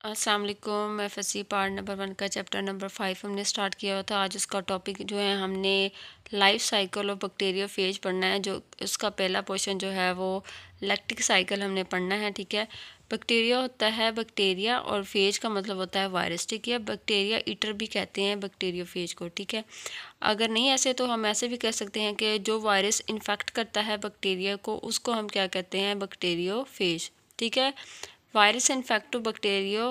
अस्सलाम वालेकुम। FSc part number 1 का चैप्टर नंबर 5 हमने स्टार्ट किया हुआ था। आज उसका टॉपिक जो है हमने लाइफ साइकिल और बैक्टीरियोफेज पढ़ना है। जो उसका पहला पोर्शन जो है वो लैक्टिक साइकिल हमने पढ़ना है। ठीक है, बैक्टीरिया होता है बैक्टीरिया और फेज का मतलब होता है वायरस। ठीक है, बैक्टीरिया ईटर भी कहते हैं बैक्टीरियोफेज को। ठीक है, अगर नहीं ऐसे तो हम ऐसे भी कह सकते हैं कि जो वायरस इन्फेक्ट करता है बैक्टीरिया को उसको हम क्या कहते हैं, बैक्टीरियोफेज। ठीक है, virus infect bacteria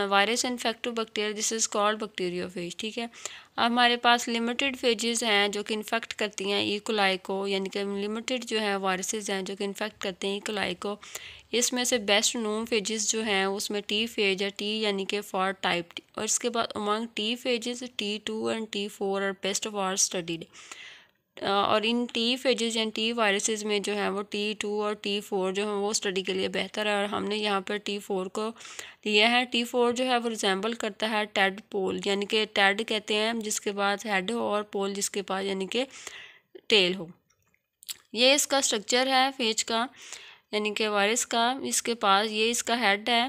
virus infect bacteria this is called bacteriophage. ठीक है, अब हमारे पास लिमिटेड फेजेस हैं जो कि इन्फेक्ट करती हैं ई कोलाई को, यानी कि लिमिटेड जो है वायरसेस हैं जो कि इन्फेक्ट करते हैं ई कोलाई को। इसमें से बेस्ट नोन फेजेस जो हैं उसमें टी फेज है, टी यानी कि फॉर टाइप, और इसके बाद among T phases T2 and T4 और बेस्ट ऑफ आर स्टडीड। और इन T phages and T viruses में जो है वो T2 और T4 जो है वो स्टडी के लिए बेहतर है, और हमने यहाँ पर T4 को लिया है। T4 जो है वो रिजेंबल करता है टेड पोल, यानी कि टेड कहते हैं जिसके पास हेड हो और पोल जिसके पास यानी कि टेल हो। ये इसका स्ट्रक्चर है फेज का, यानी कि वायरस का। इसके पास ये इसका हेड है,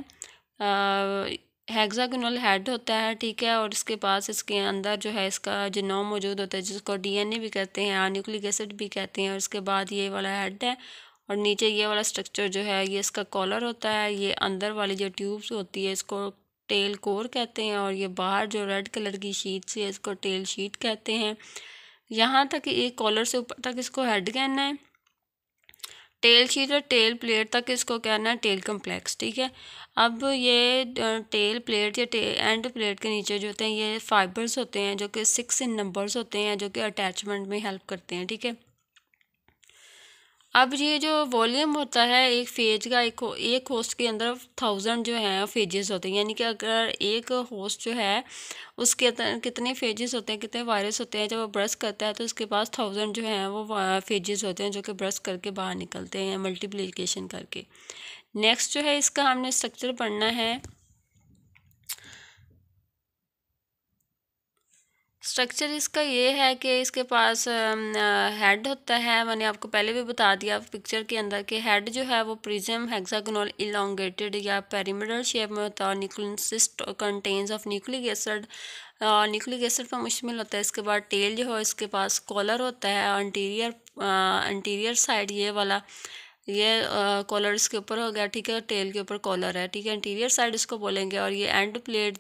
हेक्सागोनल हेड होता है। ठीक है, और इसके पास इसके अंदर जो है इसका जीनोम मौजूद होता है जिसको डीएनए भी कहते हैं, न्यूक्लिक एसिड भी कहते हैं। और इसके बाद ये वाला हेड है और नीचे ये वाला स्ट्रक्चर जो है ये इसका कॉलर होता है। ये अंदर वाली जो ट्यूब्स होती है इसको टेल कोर कहते हैं, और ये बाहर जो रेड कलर की शीट्स है इसको टेल शीट कहते हैं। यहाँ तक एक कॉलर से ऊपर तक इसको हेड कहना है, टेल शीट और टेल प्लेट तक इसको कहना है टेल कम्प्लेक्स। ठीक है, अब ये टेल प्लेट या एंड प्लेट के नीचे जो होते हैं ये फाइबर्स होते हैं जो कि 6 इन नंबर्स होते हैं जो कि अटैचमेंट में हेल्प करते हैं। ठीक है, अब ये जो वॉल्यूम होता है एक फेज का, एक होस्ट के अंदर 1000 जो है फेजेस होते हैं, यानी कि अगर एक होस्ट जो है उसके कितने फेजेस होते हैं, कितने वायरस होते हैं, जब वो ब्रश करता है तो उसके पास 1000 जो है वो फेजेस होते हैं जो कि ब्रश करके बाहर निकलते हैं मल्टीप्लिकेशन करके। नेक्स्ट जो है इसका हमने स्ट्रक्चर पढ़ना है। स्ट्रक्चर इसका ये है कि इसके पास हेड होता है, मैंने आपको पहले भी बता दिया पिक्चर के अंदर कि हेड जो है वो प्रिज्म हेक्सागोनल इलोंगेटेड या पेरिमिडल शेप में होता है, और nucleus contains of nucleic acid, nucleic acid पर मुश्तमिल होता है। इसके बाद टेल जो है इसके पास कॉलर होता है, अंटीरियर साइड ये वाला ये कॉलर इसके ऊपर हो गया। ठीक है, टेल के ऊपर कॉलर है। ठीक है, इंटीरियर साइड इसको बोलेंगे, और ये एंड प्लेट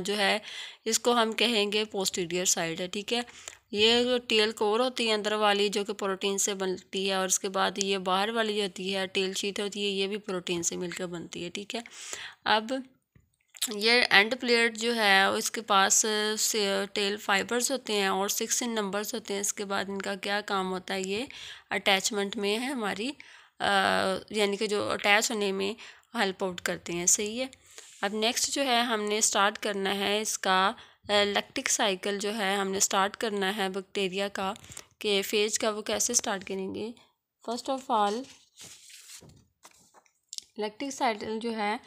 जो है इसको हम कहेंगे पोस्टीरियर साइड है। ठीक है, ये जो टेल कोर होती है अंदर वाली जो कि प्रोटीन से बनती है, और उसके बाद ये बाहर वाली जो होती है टेल शीट होती है ये भी प्रोटीन से मिलकर बनती है। ठीक है, अब ये एंड प्लेट जो है इसके पास से टेल फाइबर्स होते हैं और 6 इन नंबर्स होते हैं। इसके बाद इनका क्या काम होता है, ये अटैचमेंट में है हमारी, यानी कि जो अटैच होने में हेल्प आउट करते हैं। सही है, अब नेक्स्ट जो है हमने स्टार्ट करना है इसका लैक्टिक साइकिल जो है हमने स्टार्ट करना है बैक्टीरिया का, कि फेज का वो कैसे स्टार्ट करेंगे। First of all lactic cycle जो है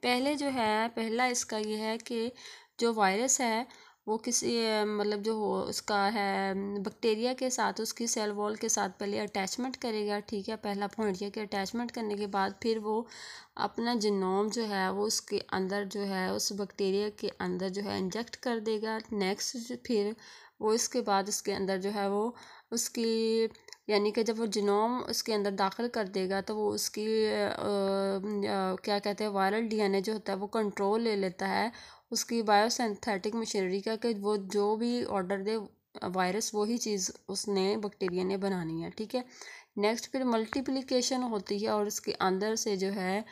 पहला इसका ये है कि जो वायरस है वो किसी मतलब जो हो उसका है बैक्टीरिया के साथ उसकी सेल वॉल के साथ पहले अटैचमेंट करेगा। ठीक है, पहला पॉइंट ये कि अटैचमेंट करने के बाद फिर वो अपना जीनोम जो है वो उसके अंदर जो है उस बैक्टीरिया के अंदर जो है इंजेक्ट कर देगा। नेक्स्ट फिर वो इसके बाद उसके अंदर जो है वो उसकी, यानी कि जब वो जीनोम उसके अंदर दाखिल कर देगा तो वो उसकी क्या कहते हैं वायरल डीएनए जो होता है वो कंट्रोल ले लेता है उसकी बायोसिंथेटिक मशीनरी का, कि वो जो भी ऑर्डर दे वायरस वही चीज़ उसने बैक्टीरिया ने बनानी है। ठीक है, नेक्स्ट फिर मल्टीप्लिकेशन होती है और उसके अंदर से जो है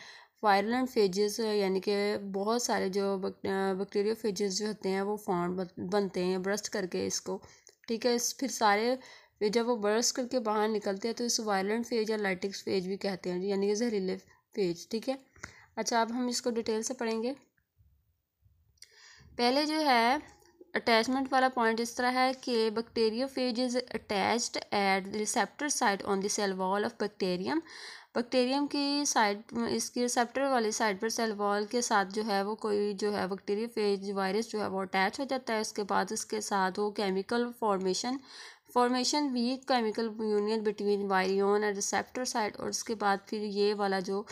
वायरलेंट फेजेस, यानी कि बहुत सारे जो बैक्टीरिया फेजेस जो होते हैं वो फॉर्म बनते हैं ब्रस्ट करके इसको। ठीक है, फिर सारे फिर जब वो बर्स्ट करके बाहर निकलते हैं तो इस वायलेंट फेज या लाइटिक्स फेज भी कहते हैं, यानी कि जहरीले फेज। ठीक है, अच्छा अब हम इसको डिटेल से पढ़ेंगे। पहले जो है अटैचमेंट वाला पॉइंट इस तरह है कि bacteriophage is attached at the receptor site on the cell wall of bacterium. Bacterium की साइड, इसकी रिसेप्टर वाली साइड पर सेल वॉल के साथ जो है वो कोई जो है बैक्टीरियोफेज वायरस जो है वो अटैच हो जाता है। उसके बाद उसके साथ वो chemical formation weak chemical union between virion and receptor site, और उसके बाद फिर ये वाला जो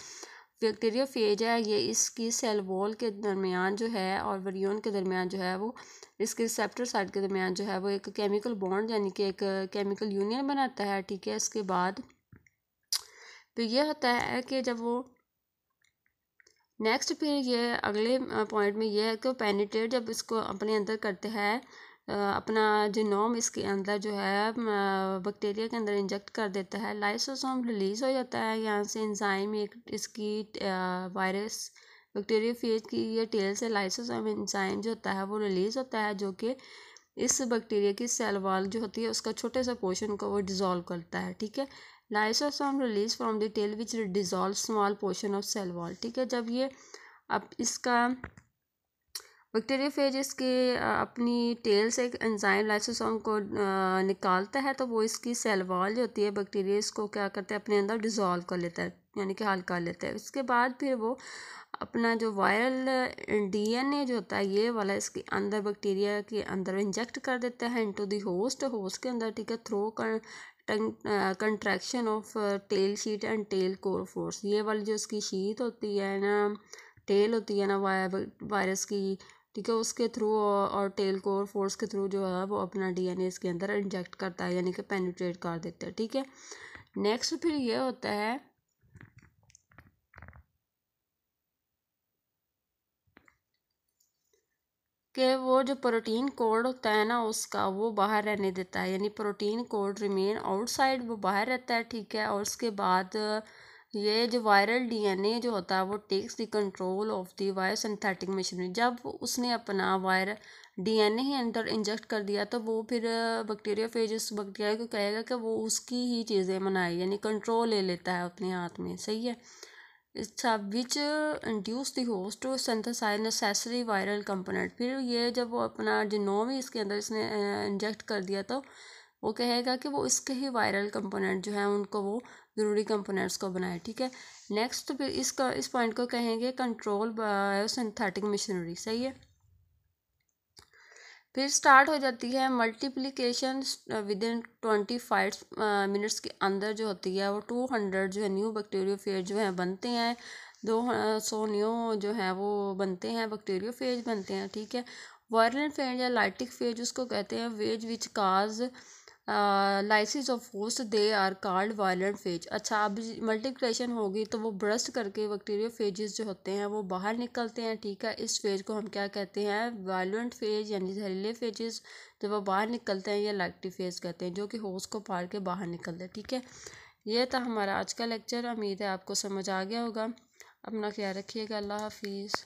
बैक्टीरियोफेज है ये इसकी सेल वॉल के दरमियान जो है और वरियोन के दरमियान जो है वो इसके रिसेप्टर साइड के दरमियान जो है वो एक केमिकल बॉन्ड यानी कि एक केमिकल यूनियन बनाता है, ठीक है। इसके बाद फिर ये होता है कि जब वो नेक्स्ट फिर ये अगले पॉइंट में ये है कि पेनिट्रेट जब इसको अपने अंदर करते हैं अपना जिनोम इसके अंदर जो है बैक्टीरिया के अंदर इंजेक्ट कर देता है, लाइसोसोम रिलीज़ हो जाता है यहाँ से एंजाइम एक इसकी वायरस बैक्टीरियोफेज की ये टेल से लाइसोसोम एंजाइम जो होता है वो रिलीज़ होता है जो कि इस बैक्टीरिया की सेल वॉल जो होती है उसका छोटे सा पोर्शन को वो डिज़ोल्व करता है, ठीक है। Lysosome release from the tail which dissolve small portion of cell wall, ठीक है। जब ये अब इसका बैक्टीरियोफेज इसके अपनी टेल से एक एंजाइम लाइसोसोम को निकालता है तो वो इसकी सेल वॉल जो होती है बैक्टीरिया इसको क्या करता है अपने अंदर डिज़ोल्व कर लेता है यानी कि हल कर लेता है। उसके बाद फिर वो अपना जो वायरल डीएनए जो होता है ये वाला इसके अंदर बैक्टीरिया के अंदर इंजेक्ट कर देता है इनटू द होस्ट के अंदर, ठीक है, through contraction of tail sheath and tail core force. ये वाली जो इसकी शीट होती है ना, टेल होती है ना वायरस की, ठीक है, उसके थ्रू और टेल कोर फोर्स के थ्रू जो है वो अपना डीएनए इसके अंदर इंजेक्ट करता है यानी कि पेनिट्रेट कर देता है, ठीक है। नेक्स्ट फिर ये होता है कि वो जो प्रोटीन कोड होता है ना उसका वो बाहर रहने देता है यानी प्रोटीन कोड रिमेन आउटसाइड, वो बाहर रहता है, ठीक है। और उसके बाद ये जो वायरल डीएनए जो होता है वो takes the control of the biosynthetic machinery. जब उसने अपना वायरल डीएनए ही अंदर इंजेक्ट कर दिया तो वो फिर बैक्टीरियोफेज उस बैक्टीरिया को कहेगा कि वो उसकी ही चीज़ें बनाए यानी कंट्रोल ले लेता है अपने हाथ में, सही है। अच्छा which induce the host to synthesize necessary viral component. फिर ये जब वो अपना जिनोम ही इसके अंदर इसने इंजेक्ट कर दिया तो वो कहेगा कि वो इसके ही वायरल कंपोनेंट जो हैं उनको वो ज़रूरी कंपोनेंट्स को बनाए, ठीक है। नेक्स्ट फिर इस पॉइंट को कहेंगे कंट्रोल बायोसिंथेटिक मशीनरी, सही है। फिर स्टार्ट हो जाती है मल्टीप्लिकेशन विद इन 25 मिनट्स के अंदर जो होती है वो 200 जो है न्यू बैक्टीरियोफेज जो है बनते हैं, 200 न्यू जो है वो बनते हैं बैक्टीरियोफेज बनते हैं, ठीक है। वायरल फेज या लाइटिक फेज उसको कहते हैं phase which cause lysis of host they are called violent phase. अच्छा अब मल्टीप्लिकेशन होगी तो वो ब्रस्ट करके बैक्टीरियोफेजेस जो होते हैं वो बाहर निकलते हैं, ठीक है। इस फेज को हम क्या कहते हैं, वायलेंट फेज यानी जहरीले फेजेस जब वो बाहर निकलते हैं या लाइटिक फेज कहते हैं जो कि होस्ट को फाड़ के बाहर निकलते हैं, ठीक है। ये था हमारा आज का लेक्चर, उम्मीद है आपको समझ आ गया होगा। अपना ख्याल रखिएगा, अल्लाह हाफिज़।